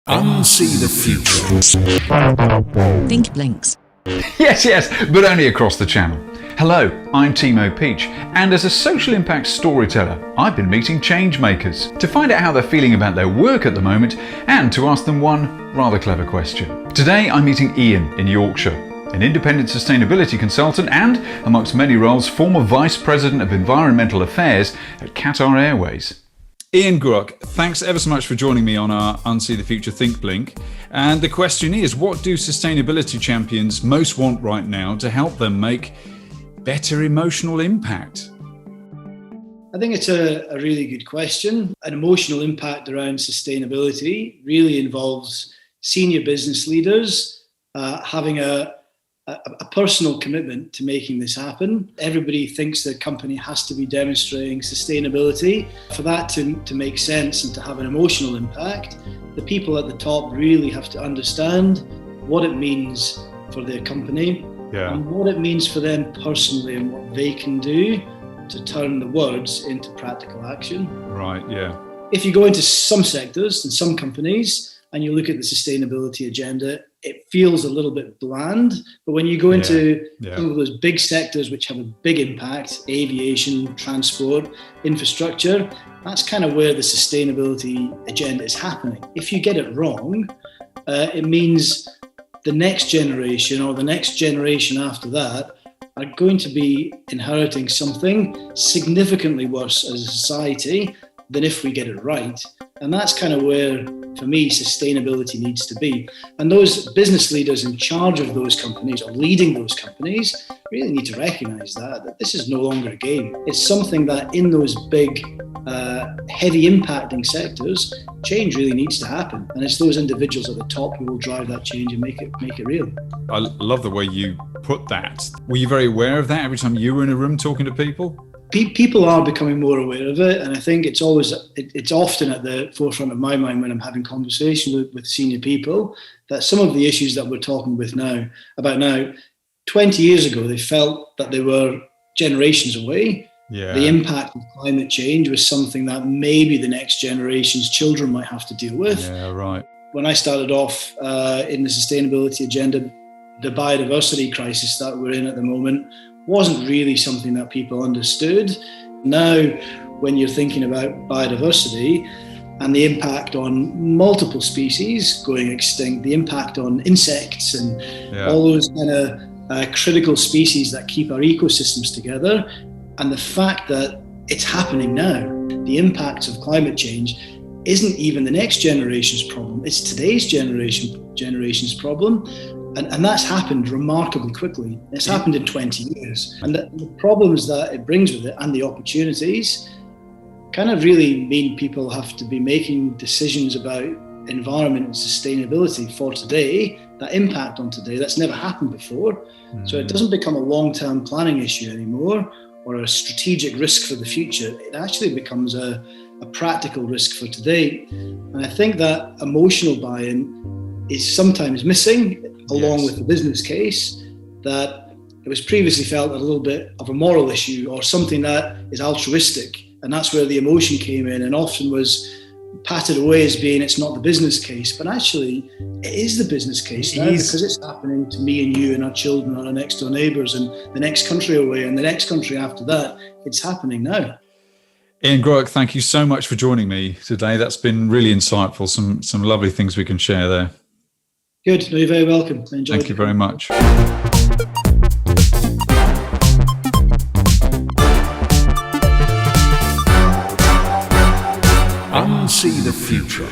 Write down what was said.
UNSEE the future. Think blinks. Yes, but only across the channel. Hello, I'm Timo Peach, and as a social impact storyteller, I've been meeting changemakers to find out how they're feeling about their work at the moment and to ask them one rather clever question. Today I'm meeting Iain in Yorkshire, an independent sustainability consultant and, amongst many roles, former Vice President of Environmental Affairs at Qatar Airways. Iain Groark, thanks ever so much for joining me on our UNSEE the Future Think Blink. And the question is, what do sustainability champions most want right now to help them make better emotional impact? I think it's a really good question. An emotional impact around sustainability really involves senior business leaders having a personal commitment to making this happen. Everybody thinks the company has to be demonstrating sustainability. For that to make sense and to have an emotional impact, the people at the top really have to understand what it means for their company and what it means for them personally and what they can do to turn the words into practical action. Right, yeah. If you go into some sectors and some companies and you look at the sustainability agenda, it feels a little bit bland. But when you go into some of those big sectors which have a big impact, aviation, transport, infrastructure, that's kind of where the sustainability agenda is happening. If you get it wrong, it means the next generation or the next generation after that are going to be inheriting something significantly worse as a society than if we get it right. And that's kind of where, for me, sustainability needs to be. And those business leaders in charge of those companies or leading those companies really need to recognize that this is no longer a game. It's something that in those big, heavy impacting sectors, change really needs to happen. And it's those individuals at the top who will drive that change and make it real. I love the way you put that. Were you very aware of that every time you were in a room talking to people? People are becoming more aware of it, and I think it's often at the forefront of my mind when I'm having conversations with senior people that some of the issues that we're talking about now, 20 years ago, they felt that they were generations away. Yeah. The impact of climate change was something that maybe the next generation's children might have to deal with. Yeah, right. When I started off in the sustainability agenda, the biodiversity crisis that we're in at the moment wasn't really something that people understood. Now, when you're thinking about biodiversity and the impact on multiple species going extinct, the impact on insects and all those kind of critical species that keep our ecosystems together, and the fact that it's happening now, the impacts of climate change isn't even the next generation's problem, it's today's generation's problem. And that's happened remarkably quickly. It's happened in 20 years. And the problems that it brings with it and the opportunities kind of really mean people have to be making decisions about environment and sustainability for today, that impact on today, that's never happened before. So it doesn't become a long-term planning issue anymore or a strategic risk for the future. It actually becomes a practical risk for today. And I think that emotional buy-in is sometimes missing, along with the business case, that it was previously felt a little bit of a moral issue or something that is altruistic. And that's where the emotion came in and often was patted away as being it's not the business case. But actually, it is the business case now because it's happening to me and you and our children and our next door neighbours and the next country away and the next country after that. It's happening now. Iain Groark, thank you so much for joining me today. That's been really insightful. Some lovely things we can share there. Good. No, you're very welcome. I enjoyed it. Thank you very much. UNSEE the future.